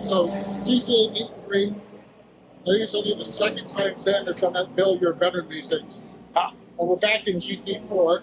So CCA meet and greet. I think it's only the second time Sam has done that. Bill, you're better than these things. And we're back in GT4 for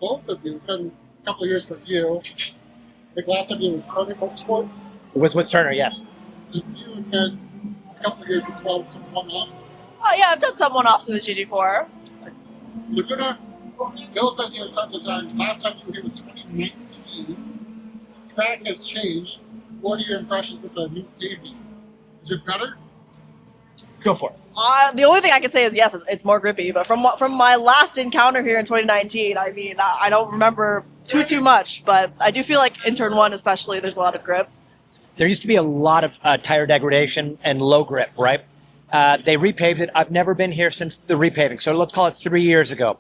both of you. It's been a couple of years for you. I think last time you was Turner Motorsport. It was with Turner, yes. And you, it's been a couple of years as well with some one-offs. Oh yeah, I've done some one-offs in the GT4. Laguna, Bill's been here tons of times. Last time you were here was 2019. Track has changed. What are your impressions with the new pavement? Is it better? Go for it. The only thing I can say is yes, it's more grippy. But from my last encounter here in 2019, I mean, I don't remember too much. But I do feel like in turn one, especially, there's a lot of grip. There used to be a lot of tire degradation and low grip, right? They repaved it. I've never been here since the repaving. So let's call it 3 years ago.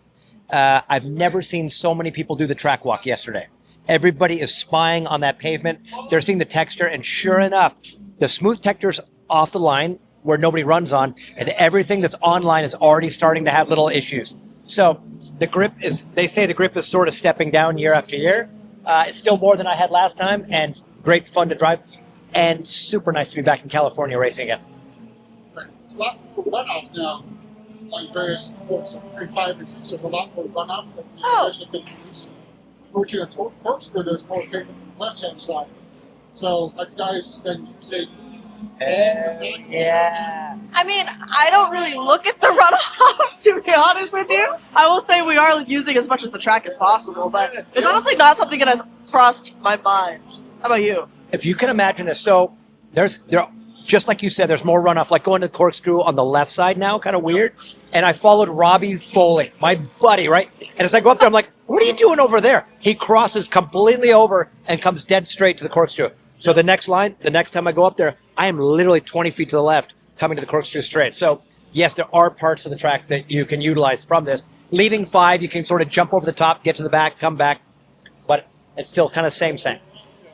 I've never seen so many people do the track walk yesterday. Everybody is spying on that pavement. They're seeing the texture. And sure enough, the smooth texture's off the line where nobody runs on. And everything that's online is already starting to have little issues. So the grip is, they say the grip is sort of stepping down year after year. It's still more than I had last time and great fun to drive. And super nice to be back in California racing again. Right. There's lots of runoff now on various courses. 3, 5, and 6. There's a lot more runoff that you actually could use. Approaching a corkscrew, there's more pavement on the left-hand side. So, like guys, then you say, yeah. I mean, I don't really look at the runoff, to be honest with you. I will say we are using as much as the track as possible, but it's honestly not something that has crossed my mind. How about you? If you can imagine this, so there, just like you said, there's more runoff, like going to the corkscrew on the left side now, kind of weird. And I followed Robbie Foley, my buddy, right? And as I go up there, I'm like, what are you doing over there? He crosses completely over and comes dead straight to the corkscrew. So the next line, the next time I go up there, I am literally 20 feet to the left, coming to the corkscrew straight. So yes, there are parts of the track that you can utilize from this. Leaving 5, you can sort of jump over the top, get to the back, come back, but it's still kind of same. Yeah,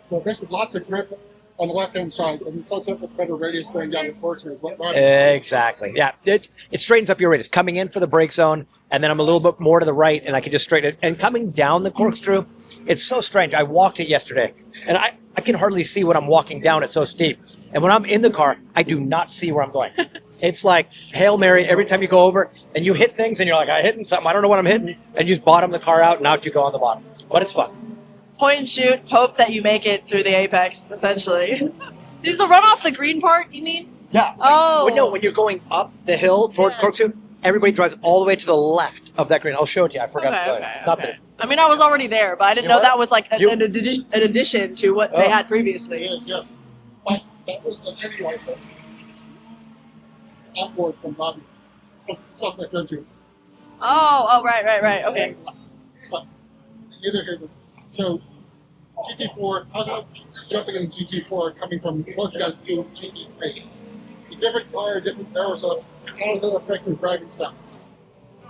so basically lots of grip on the left-hand side, and it sets up with better radius going down the corkscrew. Exactly. Yeah, it straightens up your radius. Coming in for the brake zone, and then I'm a little bit more to the right, and I can just straighten it. And coming down the corkscrew, it's so strange. I walked it yesterday, and I can hardly see when I'm walking down. It's so steep. And when I'm in the car, I do not see where I'm going. It's like Hail Mary every time you go over, and you hit things, and you're like, I'm hitting something. I don't know what I'm hitting. And you just bottom the car out, and out you go on the bottom. But it's fun. Point and shoot, hope that you make it through the apex, essentially. Is the runoff the green part, you mean? Yeah. Oh. Well, no, when you're going up the hill towards corkscrew, everybody drives all the way to the left of that green. I'll show it to you. I forgot to tell you. Not that. I mean, I was already there, but I didn't know that was like an addition to what they had previously. Yes, yeah. But that was the mini license. It's outboard from Robbie. It's something I sent you. Oh, right. Okay. But either here, so GT4, how's it jumping in GT4 coming from both you guys do GT3? It's a different car, different power, so how does that affect your driving style?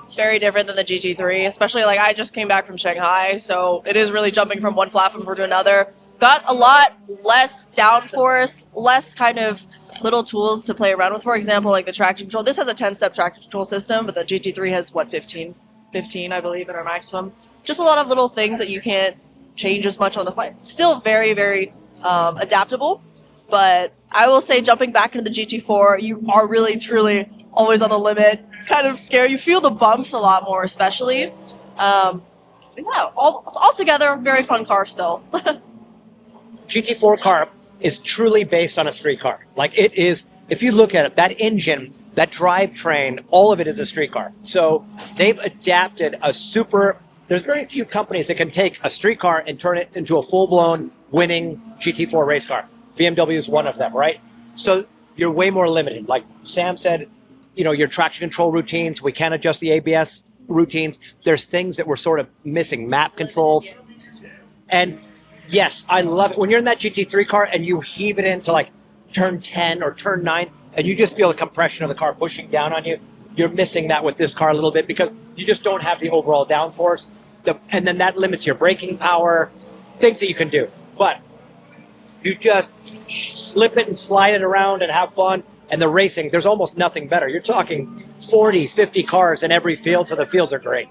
It's very different than the GT3, especially like I just came back from Shanghai, so it is really jumping from one platform to another. Got a lot less downforce, less kind of little tools to play around with. For example, like the traction control. This has a 10-step traction control system, but the GT3 has, what, 15? 15, I believe, at our maximum. Just a lot of little things that you can't change as much on the fly. Still very, very adaptable, but I will say jumping back into the GT4, you are really, truly always on the limit. Kind of scary. You feel the bumps a lot more, especially. Yeah, altogether, very fun car still. GT4 car is truly based on a street car. Like it is, if you look at it, that engine, that drivetrain, all of it is a street car. So they've adapted a super, there's very few companies that can take a street car and turn it into a full-blown winning GT4 race car. BMW is one of them, right? So you're way more limited. Like Sam said, you know, your traction control routines, we can't adjust the ABS routines. There's things that we're sort of missing, map control. And yes, I love it. When you're in that GT3 car and you heave it into like turn 10 or turn 9, and you just feel the compression of the car pushing down on you, you're missing that with this car a little bit because you just don't have the overall downforce. And then that limits your braking power, things that you can do. But you just slip it and slide it around and have fun. And the racing, there's almost nothing better. You're talking 40, 50 cars in every field, so the fields are great.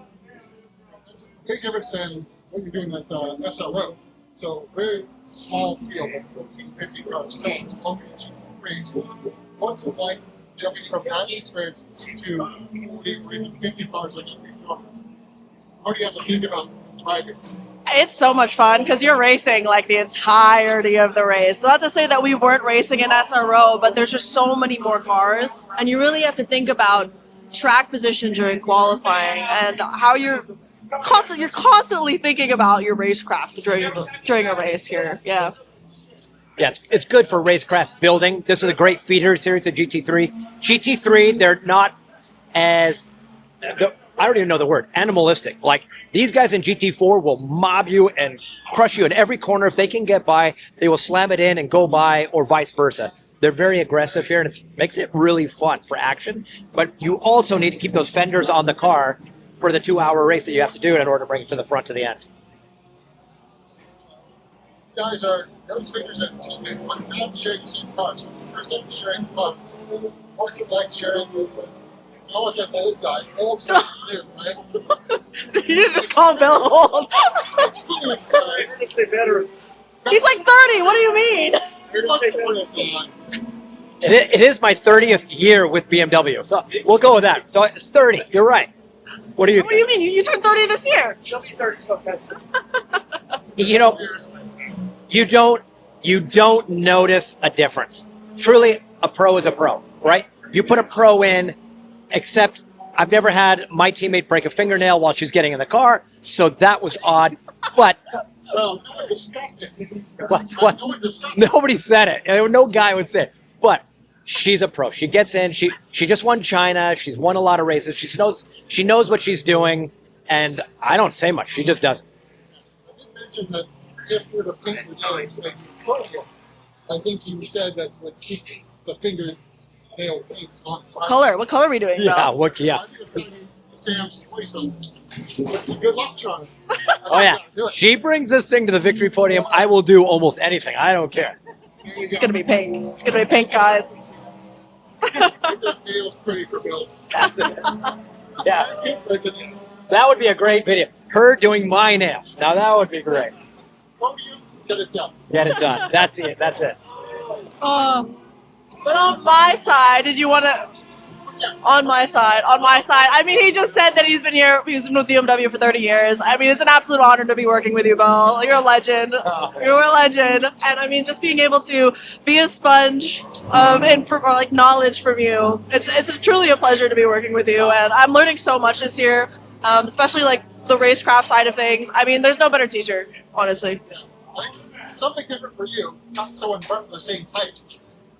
That's a big difference in what you're doing at the SRO. So very small field of 14, 15 cars tops. Only race. What's it like jumping from that experience to 40 or even 50 cars like you? How do you have to think about driving? It's so much fun because you're racing like the entirety of the race. Not to say that we weren't racing in SRO, but there's just so many more cars, and you really have to think about track position during qualifying and how you're constantly thinking about your racecraft during a race here. Yeah. Yeah, it's good for racecraft building. This is a great feeder series to GT3. GT3, they're not as I don't even know the word, animalistic. Like, these guys in GT4 will mob you and crush you in every corner. If they can get by, they will slam it in and go by, or vice versa. They're very aggressive here, and it makes it really fun for action. But you also need to keep those fenders on the car for the 2-hour race that you have to do in order to bring it to the front to the end. You guys are those figures as teammates, but not sharing the same cars. It's the first time sharing fun. What's it like sharing with I always have old guy. Old guy, right? You just call Bill old. Experience guy. He's like 30. What do you mean? It is my 30th year with BMW, so we'll go with that. So it's 30. You're right. What do you What do you mean? You turned 30 this year. Just 30 sometimes. You know, you don't notice a difference. Truly, a pro is a pro, right? You put a pro in, except I've never had my teammate break a fingernail while she's getting in the car, so that was odd. But Well, no one discussed it. what? No one discussed it. Nobody said it. No guy would say it. But she's a pro. She gets in. She just won China. She's won a lot of races. She knows what she's doing, and I don't say much. She just does. I did mention that if we're to paint the names with podium, I think you said that would keep the fingernail paint on. Color. What color are we doing? Yeah. Bill? What? Yeah. I think it's going to be Sam's choice on this. Good luck, John. Oh yeah. She brings this thing to the victory podium. I will do almost anything. I don't care. It's gonna be pink. It's gonna be pink, guys. Make those nails pretty for Bill. That's it. Yeah. That would be a great video. Her doing my nails. Now that would be great. Podium, get it done. Get it done. That's it. That's it. But on my side, did you want to? On my side. I mean, he just said that he's been with BMW for 30 years. I mean, it's an absolute honor to be working with you, Bill. You're a legend. You're a legend. And I mean, just being able to be a sponge of knowledge from you. It's truly a pleasure to be working with you. And I'm learning so much this year, especially like the racecraft side of things. I mean, there's no better teacher, honestly. Something different for you, not so in the same height.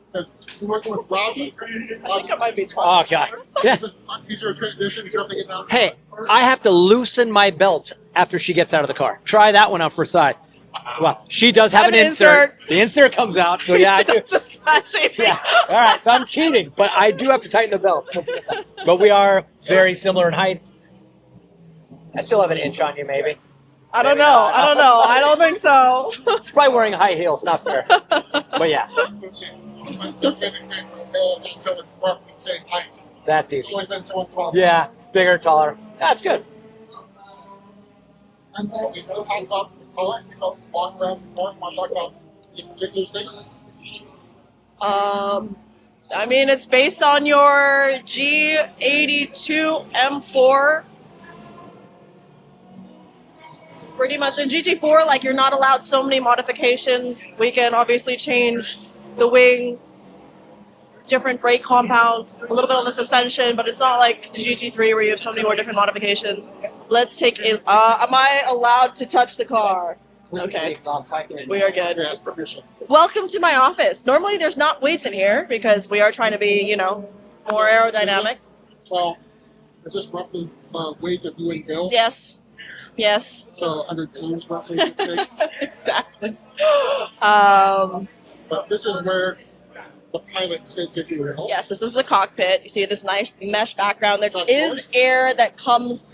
Because you're working with Robbie. I think I might be Oh god. Yeah. Is this much easier transition? Jumping it down. Hey, I have to loosen my belts after she gets out of the car. Try that one out for size. Well, she does have an insert. The insert comes out, so yeah, I do. Just flashing. Yeah. All right, so I'm cheating, but I do have to tighten the belts. But we are very similar in height. I still have an inch on you, maybe. I don't know. I don't think so. She's probably wearing high heels. Not fair. But yeah, Some good experience with Bill has been so roughly the same height. that's It's easy. always been so tall. Yeah, bigger, taller. That's good. And so we talk about the color, we go walk around the court, want to talk about the pictures thing. I mean, it's based on your G82 M4. It's pretty much in GT4, like, you're not allowed so many modifications. We can obviously change the wing, different brake compounds, a little bit on the suspension, but it's not like the GT3 where you have so many more different modifications. Let's take a... am I allowed to touch the car? Okay. We are good. Yes, permission. Welcome to my office. Normally there's not weights in here because we are trying to be, more aerodynamic. Well, is this roughly weight of you and Bill? Yes. Yes. So 100 pounds roughly. you think? Exactly. But this is where the pilot sits, if you will. Yes, this is the cockpit. You see this nice mesh background. There Is that is yours? air that comes...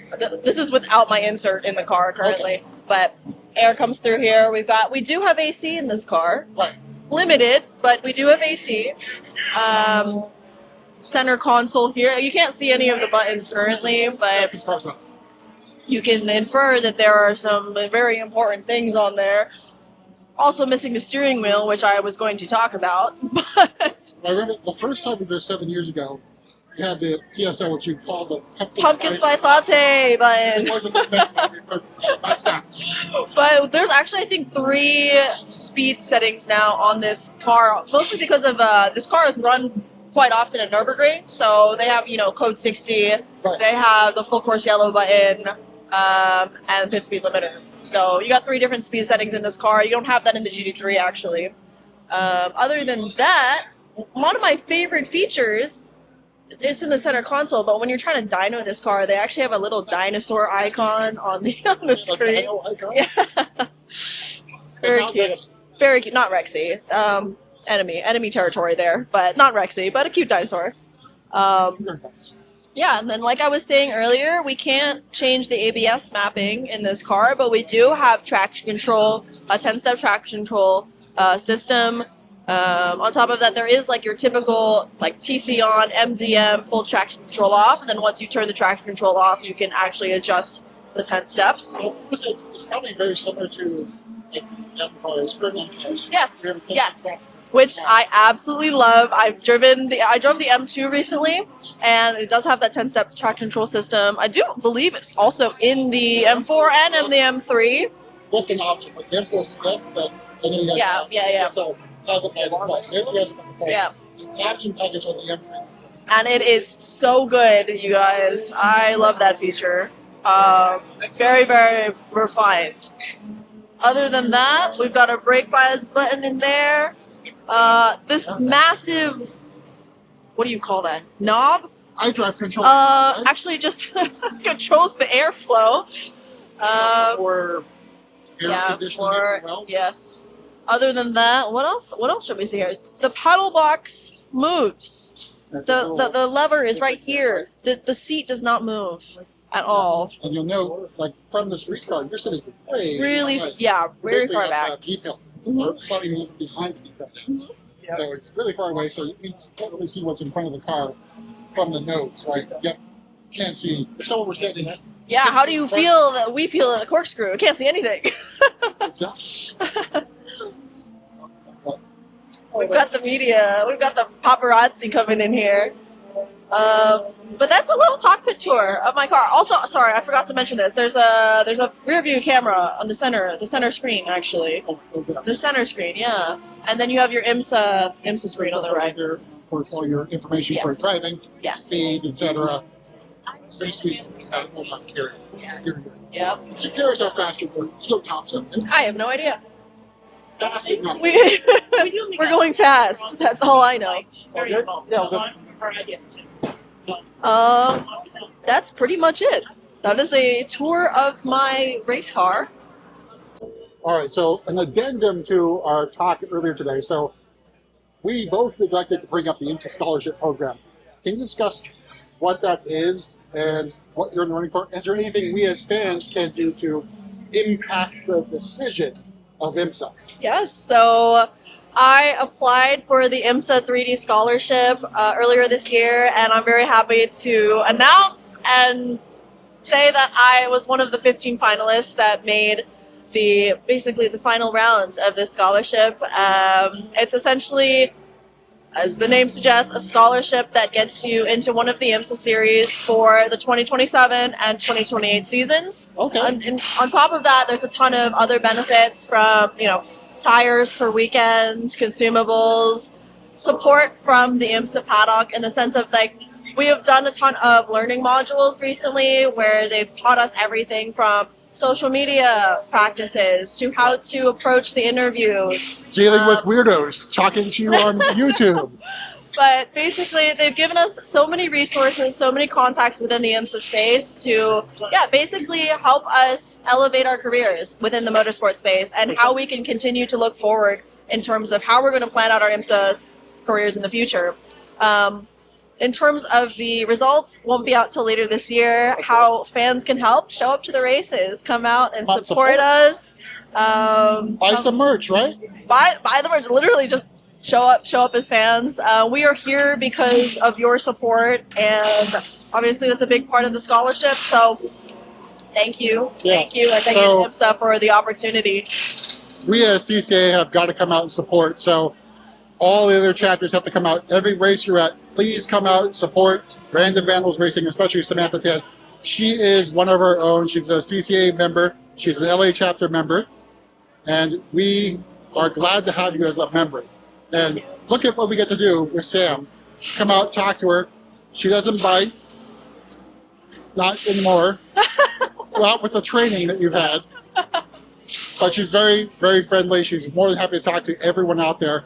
This is without my insert in the car currently, Okay. but air comes through here. We do have AC in this car. Right. Limited, but we do have AC. Center console here. You can't see any of the buttons currently, but This car's up. you can infer that there are some very important things on there. Also missing the steering wheel, which I was going to talk about. But I remember the first time we did 7 years ago, we had the PSO, which you called the pumpkin spice latte It button. wasn't meant to be perfect. That's that. But there's actually, I think, 3 speed settings now on this car, mostly because of this car is run quite often at Nürburgring, so they have, code 60, Right. they have the full course yellow button, and pit speed limiter. So you got 3 different speed settings in this car. You don't have that in the GT3, actually. Other than that, one of my favorite features, it's in the center console, but when you're trying to dyno this car, they actually have a little dinosaur icon on the screen. Yeah. Very cute. Very cute. Not Rexy. Enemy territory there, but not Rexy, but a cute dinosaur. Yeah, and then like I was saying earlier, we can't change the ABS mapping in this car, but we do have traction control, a 10-step traction control system. On top of that, there is like your typical like TC on, MDM, full traction control off, and then once you turn the traction control off, you can actually adjust the 10 steps. It's probably very similar to like M cars, current cars. Yes, We have a 10 yes. steps. Which I absolutely love. I drove the M2 recently, and it does have that 10-step traction control system. I do believe it's also in the M4 and in the M3. With an option, like the M4 CS that I know you guys have. Yeah. So have it by default. So it has it by default. Yeah. It's an option package on the M3. And it is so good, you guys. I love that feature. Very, very refined. Other than that, we've got a brake bias button in there. This massive, what do you call that? Knob? iDrive control. Actually just controls the airflow. Or air conditioning as well. Yes. Other than that, what else? What else should we see here? The paddle box moves. The lever is right here. The seat does not move at all. And you'll know, like from the street car, you're sitting way Really, behind. yeah, very Basically far at back. the P-pill, or slightly even behind the P-pill. So it's really far away, so you can't really see what's in front of the car from the nose, right? Yep. Can't see. If someone were standing at Yeah, how do you feel that we feel at the corkscrew? I can't see anything. We've got the media. We've got the paparazzi coming in here. But that's a little cockpit tour of my car. Also, sorry, I forgot to mention this. There's a rear view camera on the center screen actually. The center screen, yeah. And then you have your IMSA screen on the right. There, of course, all your information for driving, Yes. speed, etc. Very sweet. Well, not carry. Yep. So carries how fast you're still tops up. I have no idea. Fast enough. We're going fast. That's all I know. That's pretty much it. That is a tour of my race car. All right, so an addendum to our talk earlier today. So we both neglected to bring up the IMSA Scholarship Program. Can you discuss what that is and what you're running for? Is there anything we as fans can do to impact the decision of IMSA? Yes, so I applied for the IMSA 3D Scholarship earlier this year, and I'm very happy to announce and say that I was one of the 15 finalists that made basically the final round of this scholarship. It's essentially, as the name suggests, a scholarship that gets you into one of the IMSA series for the 2027 and 2028 seasons. Okay. And on top of that, there's a ton of other benefits from, tires for weekends, consumables, support from the IMSA paddock in the sense of we have done a ton of learning modules recently where they've taught us everything from social media practices to how to approach the interview. Dealing with weirdos, talking to you on YouTube. But basically, they've given us so many resources, so many contacts within the IMSA space to, basically help us elevate our careers within the motorsport space and how we can continue to look forward in terms of how we're going to plan out our IMSA careers in the future. In terms of the results, won't be out till later this year. How fans can help, show up to the races, come out and support us. Buy some merch, right? Buy the merch. Literally, just show up as fans. We are here because of your support, and obviously that's a big part of the scholarship. So, thank you, Yeah. thank you, and thank you to IMSA for the opportunity. we as CCA have got to come out and support. So all the other chapters have to come out. Every race you're at, please come out and support Random Vandals Racing, especially Samantha Tan. She is one of our own. She's a CCA member. She's an LA chapter member. And we are glad to have you as a member. And look at what we get to do with Sam. Come out, talk to her. She doesn't bite. Not anymore. Not with the training that you've had. But she's very, very friendly. She's more than happy to talk to everyone out there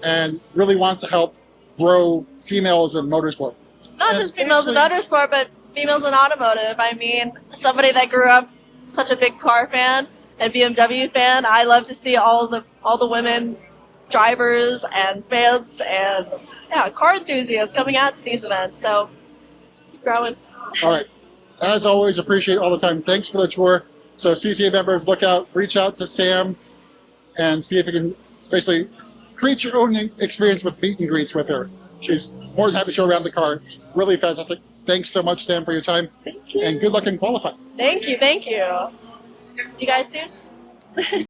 and really wants to help grow females in motorsport. Not just females in motorsport, but females in automotive. I mean, somebody that grew up such a big car fan and BMW fan, I love to see all the women drivers and fans and car enthusiasts coming out to these events. So keep growing. All right. As always, appreciate all the time. Thanks for the tour. So CCA members, look out, reach out to Sam and see if you can basically create your own experience with meet and greets with her. She's more than happy to show around the car. It's really fantastic. Thanks so much, Sam, for your time. Thank you. And good luck in qualifying. Thank you. See you guys soon.